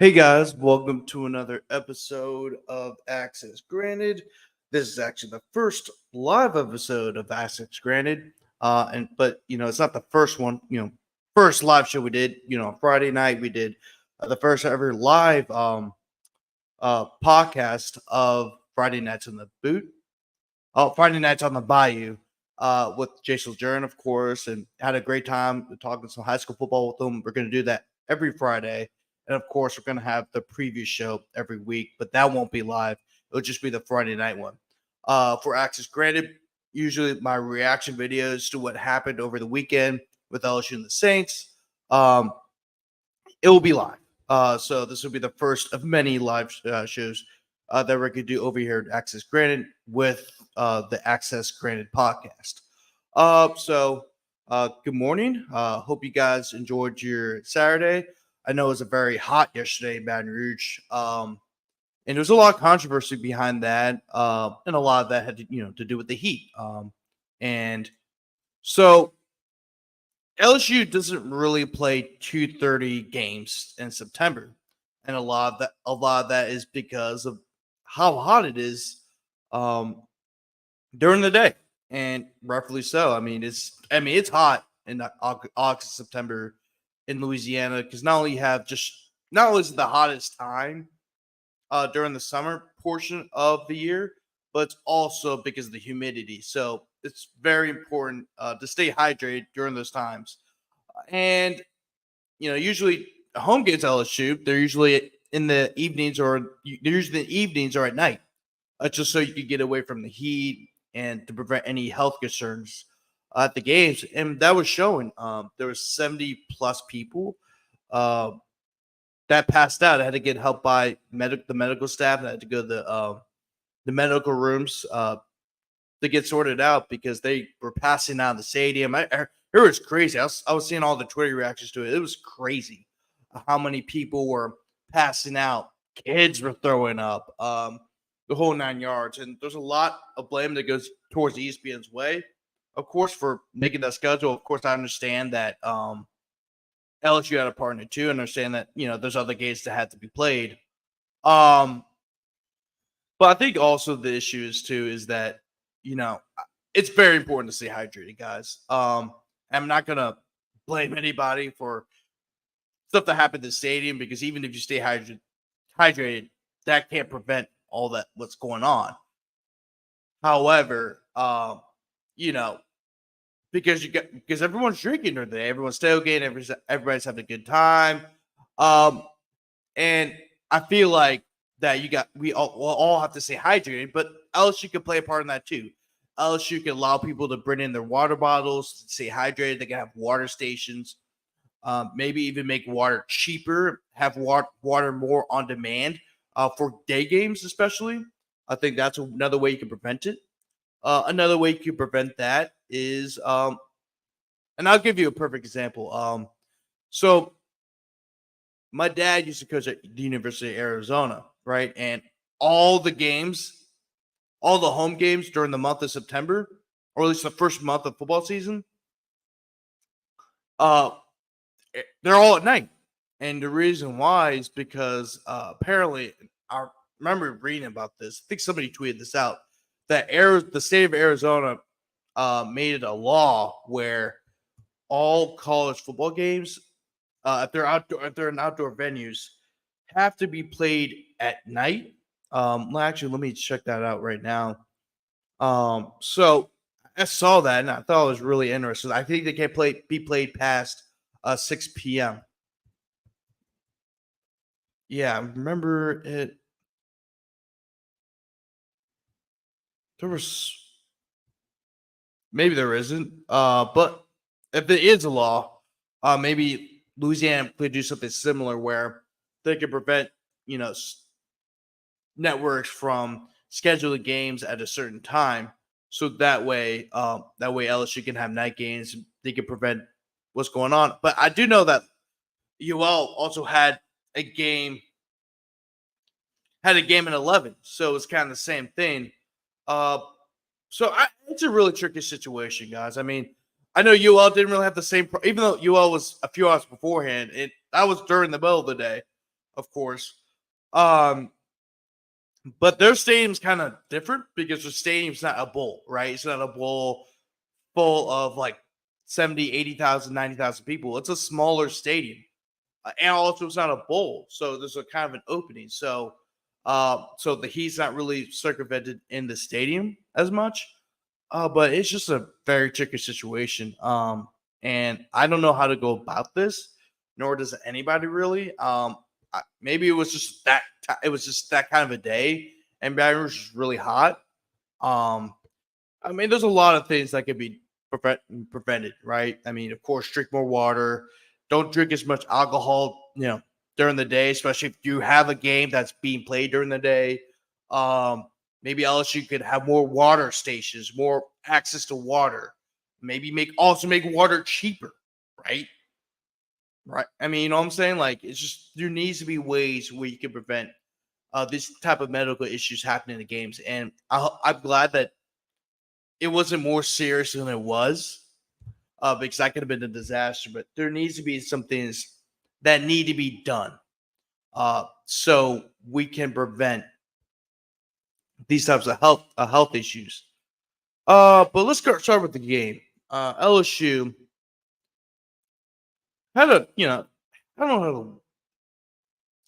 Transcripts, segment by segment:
Hey guys, welcome to another episode of Access Granted. This is actually the first live episode of Access Granted. But it's not the first one, first live show we did, on Friday night we did the first ever live podcast of Friday Nights on the Boot. Friday Nights on the Bayou with Jason Jern, of course, and had a great time talking some high school football with them. We're going to do that every Friday. And of course, we're going to have the preview show every week, but that won't be live. It'll just be the Friday night one. For Access Granted, usually my reaction videos to what happened over the weekend with LSU and the Saints, it will be live. So this will be the first of many live shows that we're going to do over here at Access Granted with the Access Granted podcast. Good morning. Hope you guys enjoyed your Saturday. I know it was a very hot yesterday in Baton Rouge, and there was a lot of controversy behind that, and a lot of that had to do with the heat. And so LSU doesn't really play 2:30 games in September, and a lot of that is because of how hot it is during the day, and rightfully so. I mean, it's hot in August, September in Louisiana because not only is it the hottest time during the summer portion of the year, but it's also because of the humidity. So it's very important to stay hydrated during those times. And usually home games LSU, they're usually in the evenings or at night, just so you can get away from the heat and to prevent any health concerns at the games. And that was showing. There was 70 plus people that passed out. I had to get help by the medical staff. And I had to go to the medical rooms to get sorted out because they were passing out of the stadium. It was crazy. I was seeing all the Twitter reactions to it. It was crazy how many people were passing out. Kids were throwing up, the whole 9 yards. And there's a lot of blame that goes towards the ESPN's way, of course, for making that schedule. Of course, I understand that LSU had a part in it too. I understand that, there's other games that had to be played. But I think also the issue is that, it's very important to stay hydrated, guys. I'm not going to blame anybody for stuff that happened in the stadium because even if you stay hydrated, that can't prevent all that what's going on. However, because everyone's drinking during the day, everyone's tailgating, everybody's having a good time, and I feel like that we all have to stay hydrated, but LSU can play a part in that too. LSU can allow people to bring in their water bottles, stay hydrated. They can have water stations, maybe even make water cheaper, have water more on demand for day games, especially. I think that's another way you can prevent it. Another way you can prevent that is, and I'll give you a perfect example. So my dad used to coach at the University of Arizona, right? And all the home games during the month of September, or at least the first month of football season, they're all at night. And the reason why is because apparently, I remember reading about this. I think somebody tweeted this out, that the state of Arizona made it a law where all college football games, if they're in outdoor venues, have to be played at night. Actually, let me check that out right now. So I saw that and I thought it was really interesting. I think they can't be played past 6 p.m. Yeah, I remember it. There was maybe there isn't, but if there is a law, maybe Louisiana could do something similar where they could prevent, networks from scheduling games at a certain time, so that way LSU can have night games. They can prevent what's going on. But I do know that UL also had a game at 11, so it's kind of the same thing. It's a really tricky situation, guys. I mean, I know UL didn't really have the same, even though UL was a few hours beforehand. That was during the middle of the day. of course. Um, but their stadium's kind of different because the stadium's not a bowl, right? It's not a bowl full of like 70, 80,000, 90,000 people. It's a smaller stadium. And also it's not a bowl. So there's a kind of an opening. So the heat's not really circumvented in the stadium as much. But it's just a very tricky situation. And I don't know how to go about this, nor does anybody really. Maybe it was just it was just that kind of a day, and Baton Rouge was really hot. Um, I mean, there's a lot of things that could be prevented, right? I mean, of course, drink more water. Don't drink as much alcohol, during the day, especially if you have a game that's being played during the day. Um, Maybe LSU could have more water stations, more access to water. Maybe make water cheaper, right? Right. I mean, you know what I'm saying? Like, it's just there needs to be ways where you can prevent this type of medical issues happening in the games. And I'm glad that it wasn't more serious than it was, because that could have been a disaster. But there needs to be some things that need to be done, so we can prevent these types of health issues. But let's start with the game. LSU had I don't know how to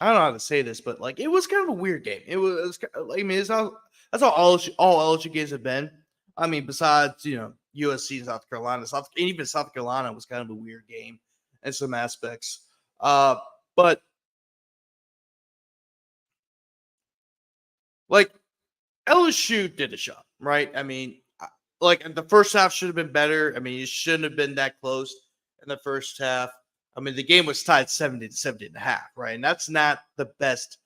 I don't know how to say this, but like it was kind of a weird game. I mean, it's not that's all LSU games have been. I mean, besides USC and South Carolina, and even South Carolina was kind of a weird game in some aspects. But like LSU did a job, right? I mean, like the first half should have been better. I mean, it shouldn't have been that close in the first half. I mean, the game was tied 70-70.5, right? And that's not the best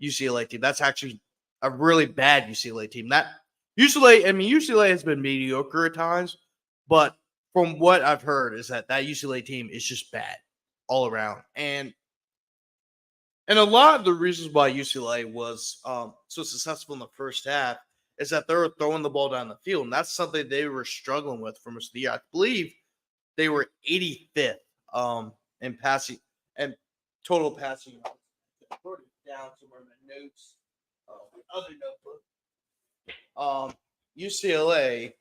UCLA team. That's actually a really bad UCLA team. That UCLA has been mediocre at times, but from what I've heard is that UCLA team is just bad all around. And a lot of the reasons why UCLA was so successful in the first half is that they were throwing the ball down the field, and that's something they were struggling with for most of the year. I believe they were 85th in passing and total passing yards. I wrote it down somewhere in my notes. My other notebook. UCLA.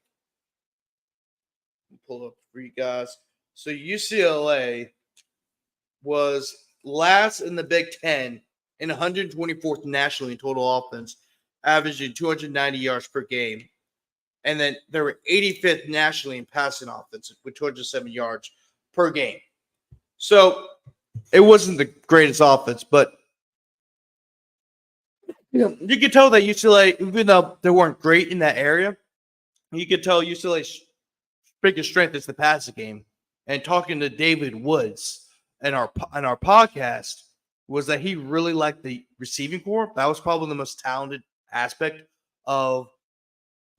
Pull up for you guys. So UCLA was last in the Big Ten and 124th nationally in total offense, averaging 290 yards per game. And then they were 85th nationally in passing offense with 207 yards per game. So it wasn't the greatest offense, but you could tell that UCLA, even though they weren't great in that area, you could tell UCLA's biggest strength is the passing game. And talking to David Woods in our podcast was that he really liked the receiving corps. That was probably the most talented aspect of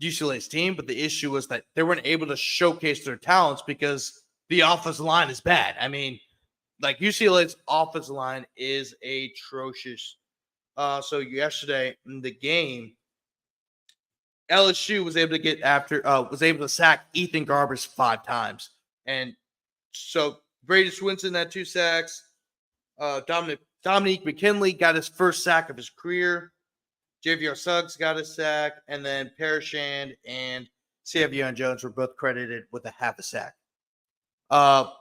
UCLA's team, but the issue was that they weren't able to showcase their talents because the offensive line is bad. I mean, like UCLA's offensive line is atrocious. So yesterday in the game, LSU was able to was able to sack Ethan Garbers 5 times, and so Brady Swinson had 2 sacks. Dominique McKinley got his first sack of his career. Javier Suggs got a sack, and then Parashand and Savion Jones were both credited with a half a sack.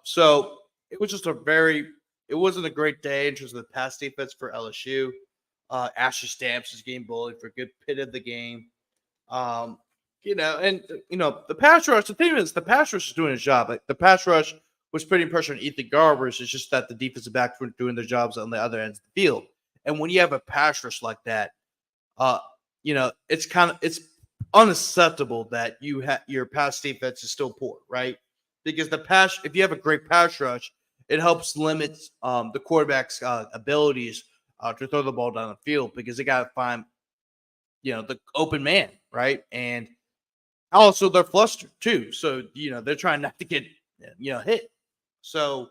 So it was just it wasn't a great day in terms of the pass defense for LSU. Asher Stamps is getting bullied for a good bit of the game. The pass rush, the thing is, the pass rush is doing its job. Like the pass rush was putting pressure on Ethan Garbers. It's just that the defensive backs weren't doing their jobs on the other ends of the field. And when you have a pass rush like that, it's unacceptable that your pass defense is still poor, right? Because if you have a great pass rush, it helps limit the quarterback's abilities to throw the ball down the field because they got to find, the open man, right? And also they're flustered too, so they're trying not to get hit. So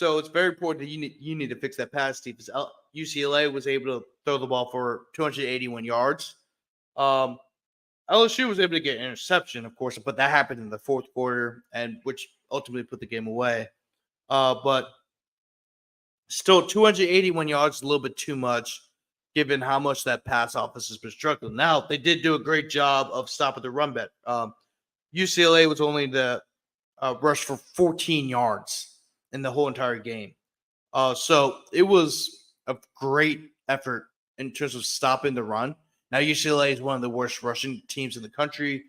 it's very important that you need to fix that pass defense. UCLA was able to throw the ball for 281 yards. LSU was able to get an interception, of course, but that happened in the fourth quarter, and which ultimately put the game away. But Still 281 yards, a little bit too much, given how much that pass offense has been struggling. Now, they did do a great job of stopping the run bet. UCLA was only the rush for 14 yards in the whole entire game. So it was a great effort in terms of stopping the run. Now UCLA is one of the worst rushing teams in the country.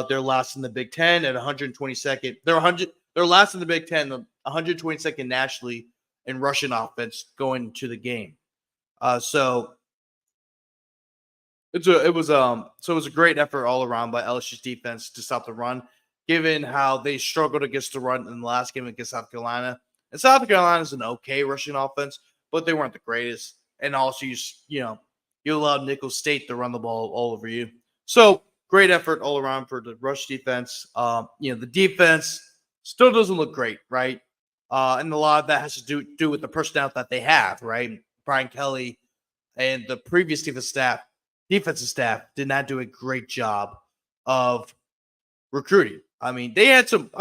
They're last in the Big Ten at 122nd. They're last in the Big Ten, the 122nd nationally in rushing offense going into the game. So it was a great effort all around by LSU's defense to stop the run, given how they struggled against the run in the last game against South Carolina. And South Carolina is an okay rushing offense, but they weren't the greatest. And also, you allowed Nicholls State to run the ball all over you. So great effort all around for the rush defense. The defense still doesn't look great, right? And a lot of that has to do with the personnel that they have, right? Brian Kelly and the previous defensive staff did not do a great job of recruiting. They had some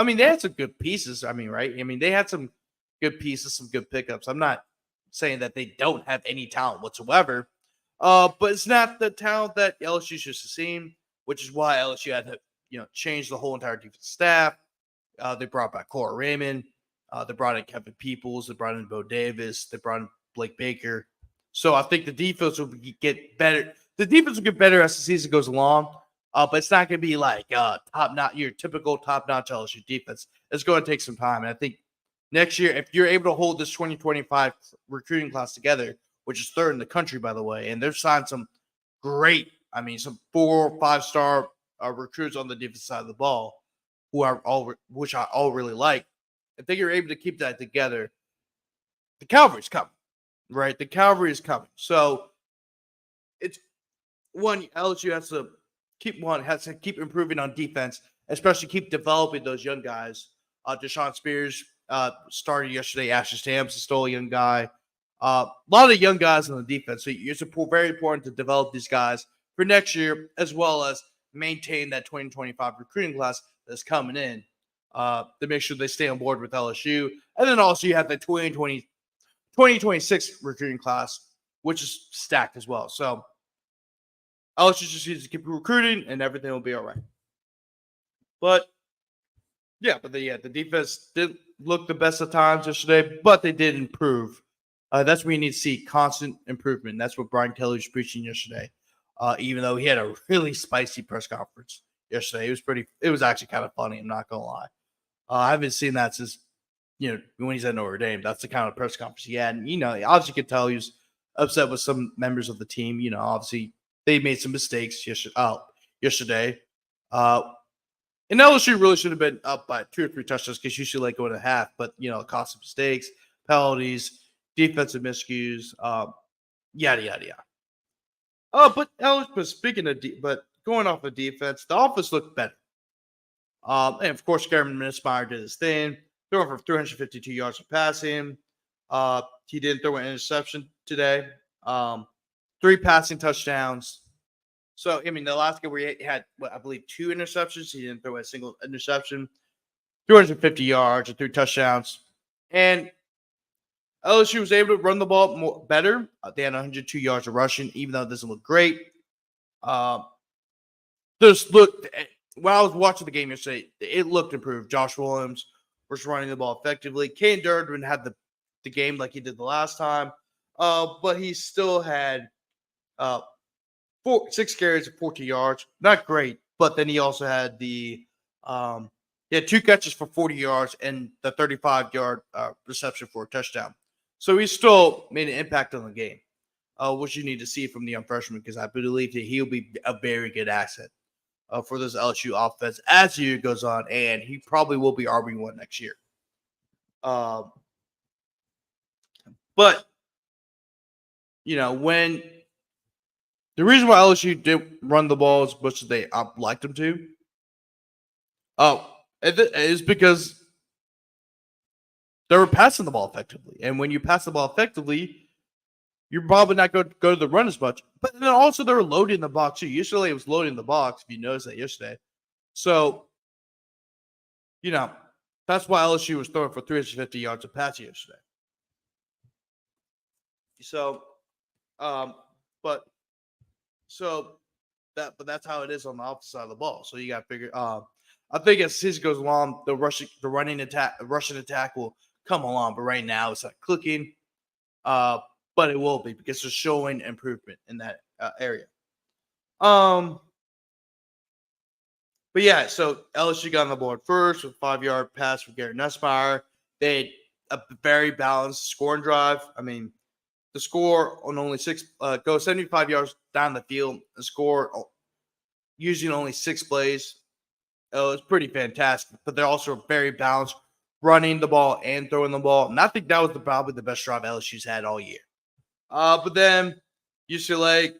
good pieces. Right? They had some good pieces, some good pickups. I'm not saying that they don't have any talent whatsoever. But it's not the talent that LSU should have seen, which is why LSU had to, change the whole entire defensive staff. They brought back Cora Raymond. They brought in Kevin Peoples. They brought in Bo Davis. They brought in Blake Baker. So I think the defense will get better. The defense will get better as the season goes along. But it's not going to be like your typical top-notch LSU defense. It's going to take some time. And I think next year, if you're able to hold this 2025 recruiting class together, which is third in the country, by the way, and they've signed some great, some 4 or 5-star recruits on the defensive side of the ball, which I all really like. If you're able to keep that together, the cavalry's coming, right? The cavalry is coming. So it's LSU has to keep improving on defense, especially keep developing those young guys. Deshaun Spears started yesterday. Asher Stamps is still a young guy. A lot of young guys on the defense. So it's very important to develop these guys for next year, as well as maintain that 2025 recruiting class that's coming in to make sure they stay on board with LSU. And then also you have the 2026 recruiting class, which is stacked as well. So LSU just needs to keep recruiting and everything will be all right. But the defense didn't look the best at times yesterday, but they did improve. That's where you need to see constant improvement. That's what Brian Kelly was preaching yesterday. Even though he had a really spicy press conference yesterday, it was actually kind of funny. I'm not gonna lie. I haven't seen that since when he's at Notre Dame. That's the kind of press conference he had. And obviously you could tell he was upset with some members of the team. Obviously they made some mistakes yesterday. And LSU really should have been up by 2 or 3 touchdowns because UCLA going to half, but it caused some mistakes, penalties, defensive miscues, yada yada yada. But speaking of but going off of defense, the offense looked better. And of course, Gary Minnesmeyer did his thing, throwing for 352 yards of passing. He didn't throw an interception today. 3 passing touchdowns. So, the last game where he had, I believe, 2 interceptions. He didn't throw a single interception. 250 yards and 3 touchdowns. And LSU was able to run the ball better. They had 102 yards of rushing, even though it doesn't look great. When I was watching the game yesterday, it looked improved. Josh Williams was running the ball effectively. Kane Durden had the game like he did the last time. But he still had 6 carries of 14 yards. Not great, but then he also had he had 2 catches for 40 yards and the 35-yard reception for a touchdown. So he still made an impact on the game, which you need to see from the young freshman because I believe that he'll be a very good asset for this LSU offense as the year goes on, and he probably will be RB1 next year. But when the reason why LSU didn't run the ball as much as they liked them to, is because they were passing the ball effectively. And when you pass the ball effectively, you're probably not going to go to the run as much. But then also they were loading the box too. UCLA was loading the box, if you noticed that yesterday. So, that's why LSU was throwing for 350 yards of passing yesterday. So, um, but so but that's how it is on the opposite side of the ball. So you got to figure. I think as the season goes along, the Russian attack will come along. But right now, it's like clicking. Uh, but it will be because they're showing improvement in that area. Um, but yeah, so LSU got on the board first with 5 yard pass from Garrett Nussmeier. They had a very balanced scoring drive. I mean, the score on only go 75 yards down the field and score using only 6 plays. Oh, it's pretty fantastic. But they're also very balanced, running the ball and throwing the ball. And I think that was probably the best drive LSU's had all year. But then UCLA,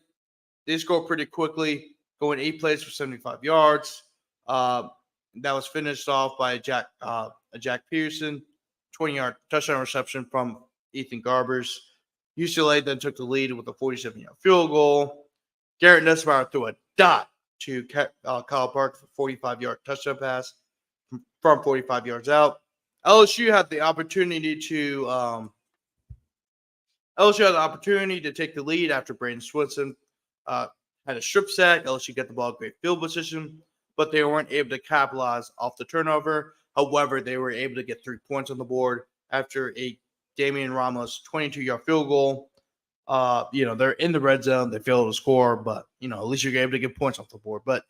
they scored pretty quickly, going 8 plays for 75 yards. That was finished off by Jack Pearson, 20-yard touchdown reception from Ethan Garbers. UCLA then took the lead with a 47-yard field goal. Garrett Nussmeier threw a dot to Kyle Park for 45-yard touchdown pass from 45 yards out. LSU had the opportunity to take the lead after Braden Swinson had a strip sack. LSU got the ball great field position, but they weren't able to capitalize off the turnover. However, they were able to get 3 points on the board after a Damian Ramos 22-yard field goal. They're in the red zone. They failed to score, but, at least you're able to get points off the board. But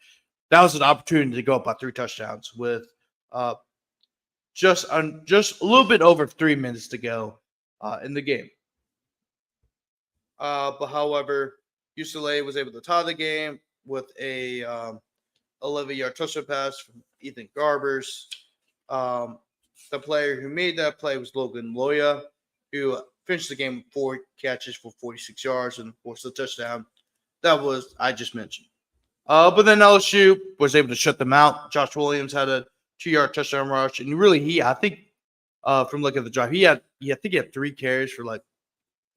that was an opportunity to go up by 3 touchdowns with just a little bit over 3 minutes to go in the game. But however, UCLA was able to tie the game with a 11-yard touchdown pass from Ethan Garbers. The player who made that play was Logan Loya, who finished the game with 4 catches for 46 yards and forced the touchdown. That was I just mentioned. But then LSU was able to shut them out. Josh Williams had a 2-yard touchdown rush, and really, I think from looking at the drive, I think he had 3 carries for like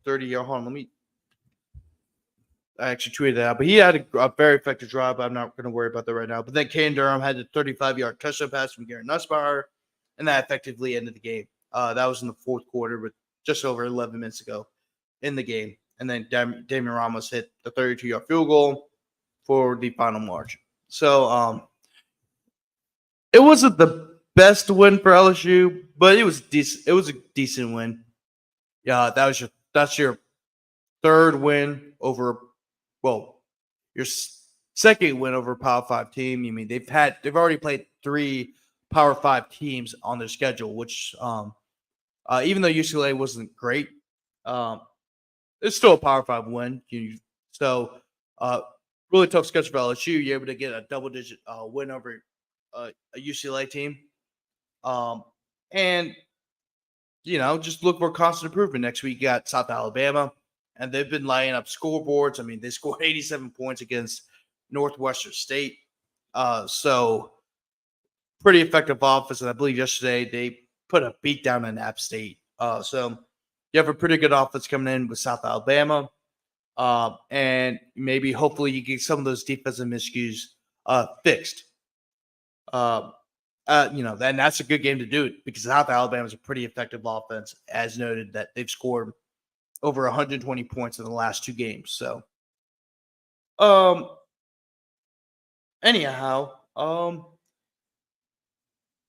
30 yards. Hold on, I actually tweeted that out, but he had a very effective drive. But I'm not going to worry about that right now. But then Kane Durham had a 35-yard touchdown pass from Garrett Nussmeier, and that effectively ended the game. That was in the fourth quarter, but just over 11 minutes ago in the game. And then Damian Ramos hit the 32-yard field goal for the final margin. So it wasn't the best win for LSU, but it was decent. It was a decent win. Yeah, that's your third win over. Well, your second win over a Power 5 team. I mean, they've already played 3 Power 5 teams on their schedule, which even though UCLA wasn't great, it's still a Power 5 win. So really tough schedule for LSU. You're able to get a double-digit win over a UCLA team, and just look for constant improvement. Next week, you got South Alabama. And they've been lining up scoreboards. I mean, they scored 87 points against Northwestern State. So pretty effective offense. And I believe yesterday they put a beat down on App State. So you have a pretty good offense coming in with South Alabama. And maybe hopefully you get some of those defensive miscues fixed. Then that's a good game to do it because South Alabama is a pretty effective offense, as noted that they've scored over 120 points in the last 2 games. So, anyhow,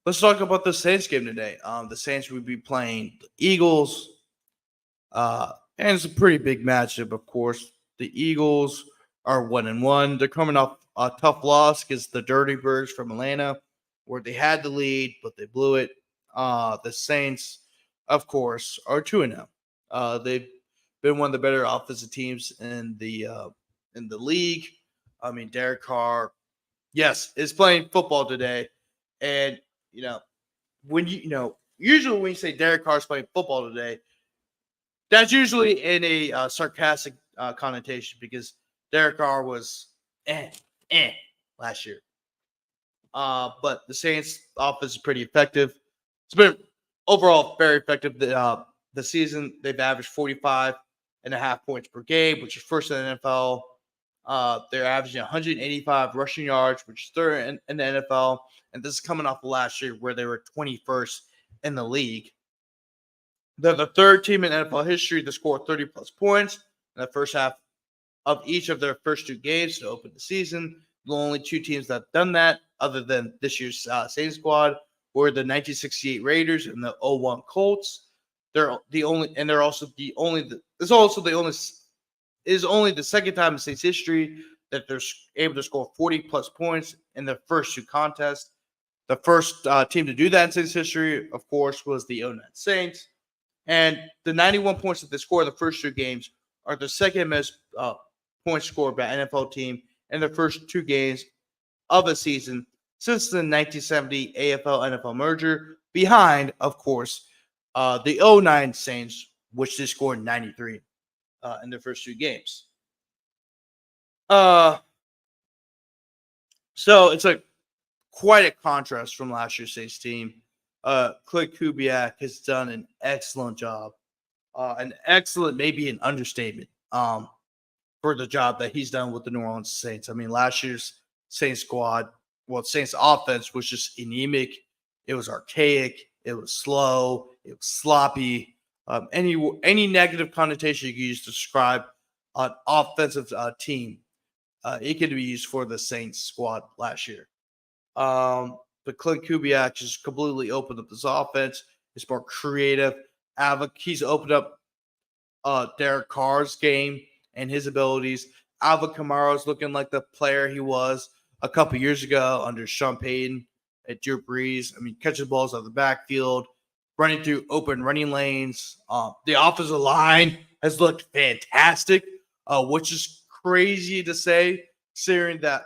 let's talk about the Saints game today. The Saints will be playing the Eagles, and it's a pretty big matchup, of course. The Eagles are 1-1. They're coming off a tough loss against the Dirty Birds from Atlanta, where they had the lead, but they blew it. The Saints, of course, are 2-0. They've been one of the better offensive teams in the league. I mean, Derek Carr, yes, is playing football today, and when usually when you say Derek Carr's playing football today, that's usually in a sarcastic connotation because Derek Carr was last year. But the Saints' offense is pretty effective. It's been overall very effective. The season they've averaged 45.5 points per game, which is first in the NFL. They're averaging 185 rushing yards, which is third in the NFL. And this is coming off of last year where they were 21st in the league. They're the third team in NFL history to score 30-plus points in the first half of each of their first two games to open the season. The only two teams that have done that, other than this year's Saints squad, were the 1968 Raiders and the 01 Colts. They're the only, and they're also the only. It's also the only. Is only the second time in Saints history that they're able to score 40-plus points in their first two contests. The first team to do that in Saints history, of course, was the 09 Saints. And the 91 points that they scored in the first two games are the second most points scored by an NFL team in the first two games of a season since the 1970 AFL-NFL merger, behind, of course, the 09 Saints, which they scored 93 in their first two games. So it's quite a contrast from last year's Saints team. Clint Kubiak has done an excellent job. An excellent, maybe an understatement, for the job that he's done with the New Orleans Saints. I mean, last year's Saints squad, Saints offense was just anemic. It was archaic. It was slow. It was sloppy. Any negative connotation you can use to describe an offensive team, it could be used for the Saints squad last year. But Clint Kubiak just completely opened up this offense. It's more creative. He's opened up Derek Carr's game and his abilities. Alvin Kamara's looking like the player he was a couple years ago under Sean Payton at Drew Brees. I mean, catching balls out of the backfield, running through open running lanes. The offensive line has looked fantastic, which is crazy to say, considering that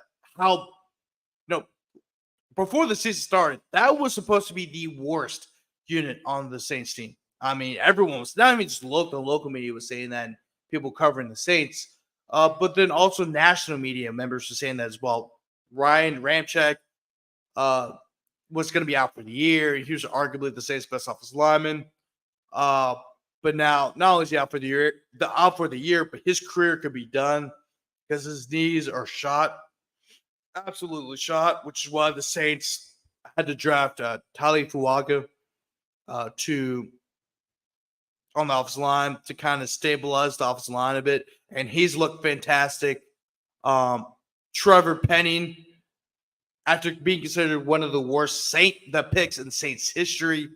before the season started, that was supposed to be the worst unit on the Saints team. I mean, everyone was, not even just the local media was saying that, and people covering the Saints, but then also national media members were saying that as well. Ryan Ramczyk was going to be out for the year. He was arguably the Saints' best offensive lineman. But now, not only is he out for the year, but his career could be done because his knees are shot. Absolutely shot, which is why the Saints had to draft Tali Fuaga on the offensive line to kind of stabilize the offensive line a bit, and he's looked fantastic. Trevor Penning, after being considered one of the worst picks in Saints history,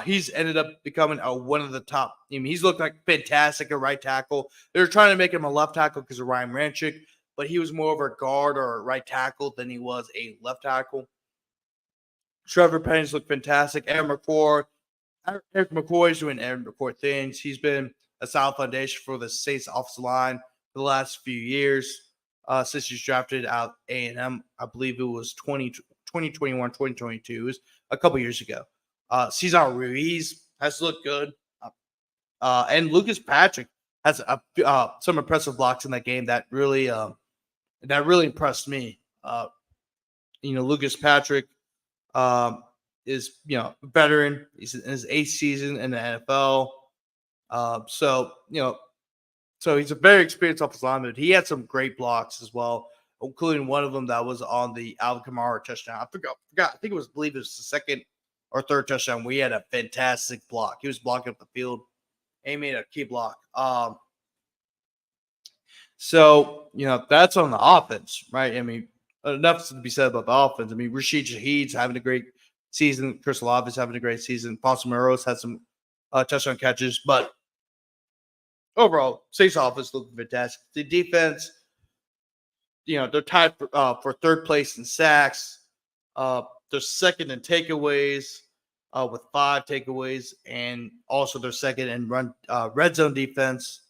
he's ended up becoming one of the top. I mean, he's looked like fantastic at right tackle. They were trying to make him a left tackle because of Ryan Ramczyk, but he was more of a guard or a right tackle than he was a left tackle. Trevor Penning's looked fantastic. Eric McCoy is doing Eric McCoy things. He's been a solid foundation for the Saints offensive line for the last few years since he's drafted out A&M. I believe it was 2021, 2022. It was a couple years ago. Cesar Ruiz has looked good. And Lucas Patrick has some impressive blocks in that game that really impressed me. Lucas Patrick is a veteran. He's in his 8th season in the NFL. So he's a very experienced offensive lineman. He had some great blocks as well, including one of them that was on the Alvin Kamara touchdown. I forgot. I think I believe it was the second or third touchdown. We had a fantastic block. He was blocking up the field. And he made a key block. So, that's on the offense, right? I mean, enough to be said about the offense. I mean, Rashid Shaheed's having a great season. Chris Olave is having a great season. Foster Moreau's had some touchdown catches. But overall, Saints offense looking fantastic. The defense, they're tied for third place in sacks. They're second in takeaways with 5 takeaways. And also they're second in red zone defense.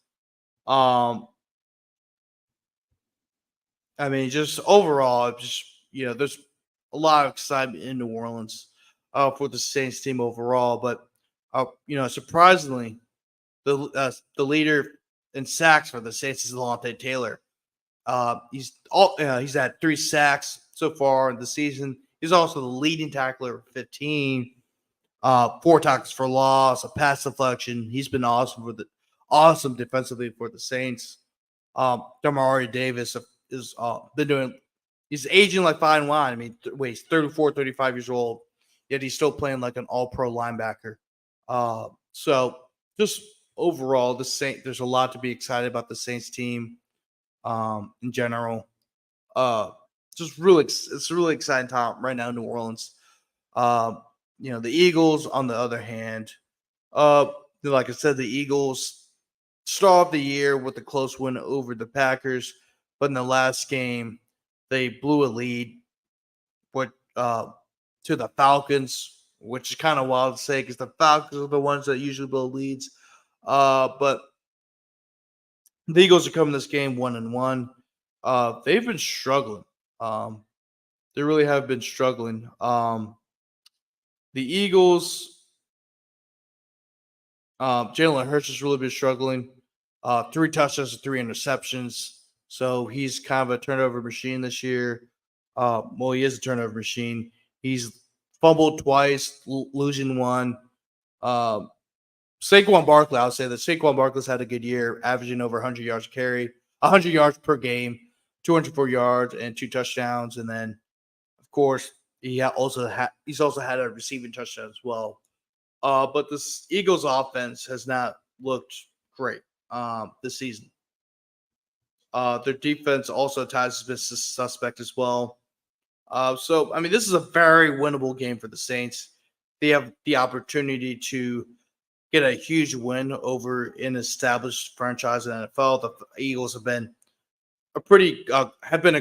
I mean, just overall, there's a lot of excitement in New Orleans for the Saints team overall. But, surprisingly, the leader in sacks for the Saints is Lawrence Taylor. He's had 3 sacks so far in the season. He's also the leading tackler with 15, 4 tackles for loss, a pass deflection. He's been awesome defensively for the Saints. Demario Davis is he's aging like fine wine. I mean, he's 34, 35 years old, yet he's still playing like an all-pro linebacker. So just overall, there's a lot to be excited about the Saints team in general. Uh, it's a really exciting time right now in New Orleans. Um, the Eagles, on the other hand, uh, like I said, the Eagles start off the year with a close win over the Packers, but in the last game, they blew a lead with, to the Falcons, which is kind of wild to say because the Falcons are the ones that usually blow leads. But the Eagles are coming this game 1-1. They've been struggling. They really have been struggling. The Eagles, Jalen Hurts has really been struggling. 3 touchdowns and 3 interceptions. So he's kind of a turnover machine this year. Well, he is a turnover machine. He's fumbled twice, losing one. Um, Saquon Barkley, I'll say that Saquon Barkley's had a good year, averaging over 100 yards carry, 100 yards per game, 204 yards and 2 touchdowns. And then, of course, he's also had a receiving touchdown as well. But the Eagles' offense has not looked great this season. Their defense also ties as suspect as well. So, I mean, this is a very winnable game for the Saints. They have the opportunity to get a huge win over an established franchise in the NFL. The Eagles have been a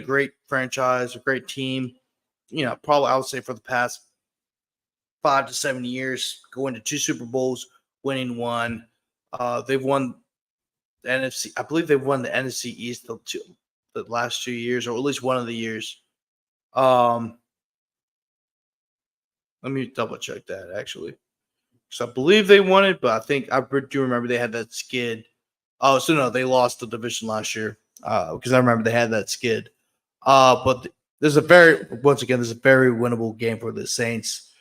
great franchise, a great team. Probably I would say for the past 5 to 7 years, going to 2 Super Bowls, winning one. They've won the NFC. I believe they've won the NFC East the last 2 years, or at least one of the years. Let me double check that actually. So I believe they won it, but I do remember they had that skid. Oh, so no, they lost the division last year because I remember they had that skid. But there's a very winnable game for the Saints.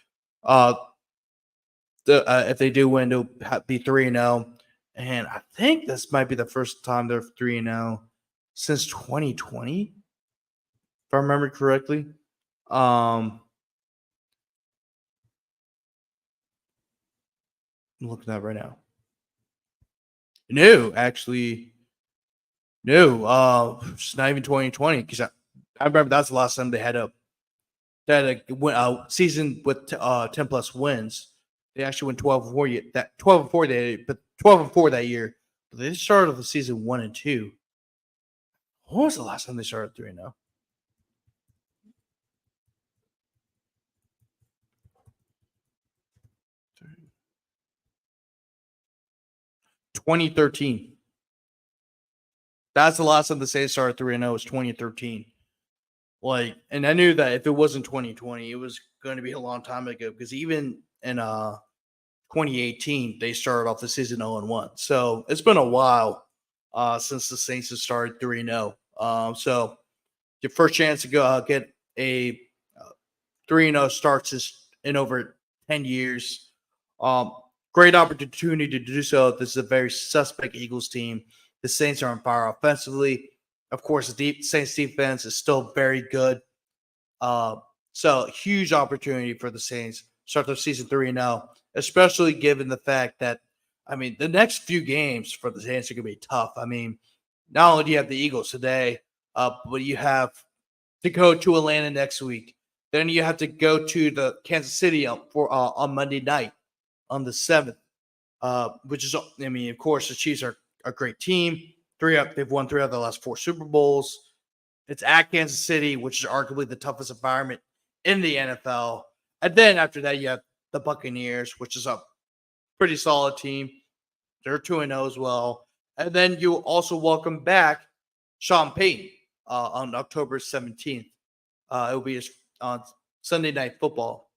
If they do win, they'll be 3-0, and I think this might be the first time they're 3-0 since 2020, if I remember correctly. I'm looking at it right now. No, actually, no. It's not even 2020 because I remember that's the last time they had a season with 10 plus wins. They actually went 12-4. That 12-4 but 12-4 that year. But they started the season 1-2. When was the last time they started 3-0? 2013. That's the last time the Saints started 3-0 was 2013. And I knew that if it wasn't 2020, it was going to be a long time ago because even in 2018, they started off the season 0-1. So it's been a while since the Saints have started 3-0. So your first chance to go get a 3-0 starts in over 10 years. Great opportunity to do so. This is a very suspect Eagles team. The Saints are on fire offensively. Of course, the Saints defense is still very good. So huge opportunity for the Saints start their season 3-0, especially given the fact that, I mean, the next few games for the Saints are going to be tough. I mean, not only do you have the Eagles today, but you have to go to Atlanta next week. Then you have to go to the Kansas City on Monday night on the 7th, which is, I mean, of course, the Chiefs are a great team. They've won 3 out of the last 4 Super Bowls. It's at Kansas City, which is arguably the toughest environment in the NFL. And then after that, you have the Buccaneers, which is a pretty solid team. They're 2-0 as well. And then you also welcome back Sean Payton on October 17th. It will be on Sunday Night Football.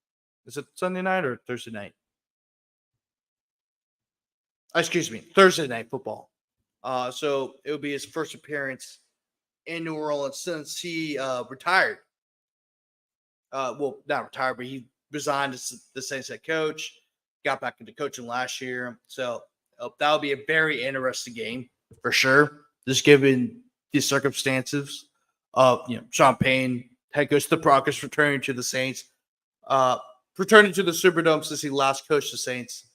Is it Sunday night or Thursday night? Excuse me, Thursday Night Football. So it will be his first appearance in New Orleans since he retired. Well, not retired, but he resigned as the Saints head coach. Got back into coaching last year. So that'll be a very interesting game for sure. Just given the circumstances of Sean Payton, head coach of the Broncos, returning to the Saints, returning to the Superdome since he last coached the Saints.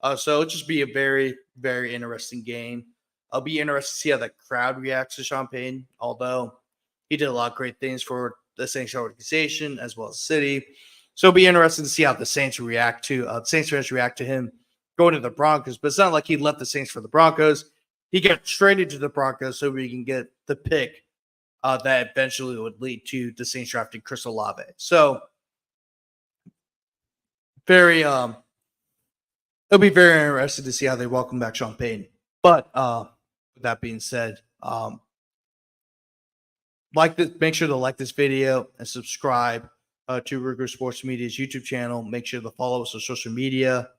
So it'll just be a very, very interesting game. I'll be interested to see how the crowd reacts to Sean Payton, although he did a lot of great things for the Saints organization as well as the city. So it'll be interesting to see how the Saints react to Saints fans react to him going to the Broncos. But it's not like he left the Saints for the Broncos. He got traded to the Broncos so we can get the pick that eventually would lead to the Saints drafting Chris Olave. So very it'll be very interesting to see how they welcome back Sean Payton. But with that being said, make sure to like this video and subscribe to Ruger Sports Media's YouTube channel. Make sure to follow us on social media.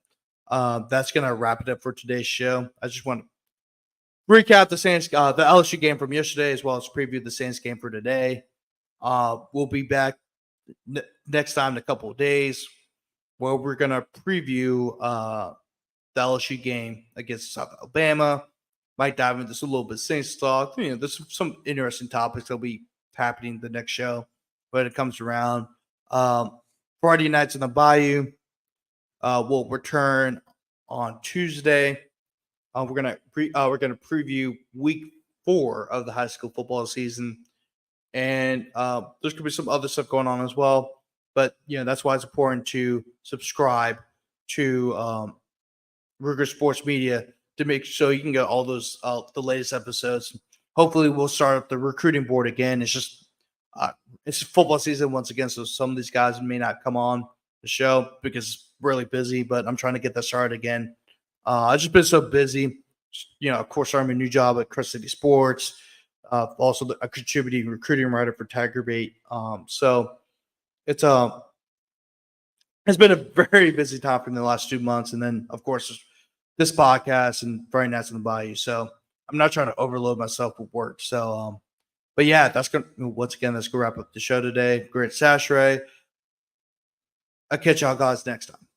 That's gonna wrap it up for today's show. I just want to recap the Saints, the LSU game from yesterday, as well as preview the Saints game for today. We'll be back next time in a couple of days, where we're gonna preview the LSU game against South Alabama. Might dive into this a little bit Saints talk. There's some interesting topics that'll be happening the next show when it comes around. Friday nights in the Bayou. We'll return on Tuesday. We're gonna preview week 4 of the high school football season, and there's gonna be some other stuff going on as well. But that's why it's important to subscribe to Ruger Sports Media to make sure you can get all those the latest episodes. Hopefully, we'll start up the recruiting board again. It's just it's football season once again, so some of these guys may not come on the show because it's really busy. But I'm trying to get that started again. I've just been so busy. Of course, I'm a new job at Crest City Sports. Also, a contributing recruiting writer for Tiger Bait. So it's been a very busy time in the last 2 months, and then of course this podcast and Friday Nights in the Bayou. So I'm not trying to overload myself with work. So, but yeah, that's gonna wrap up the show today. Grant Chachere. I'll catch y'all guys next time.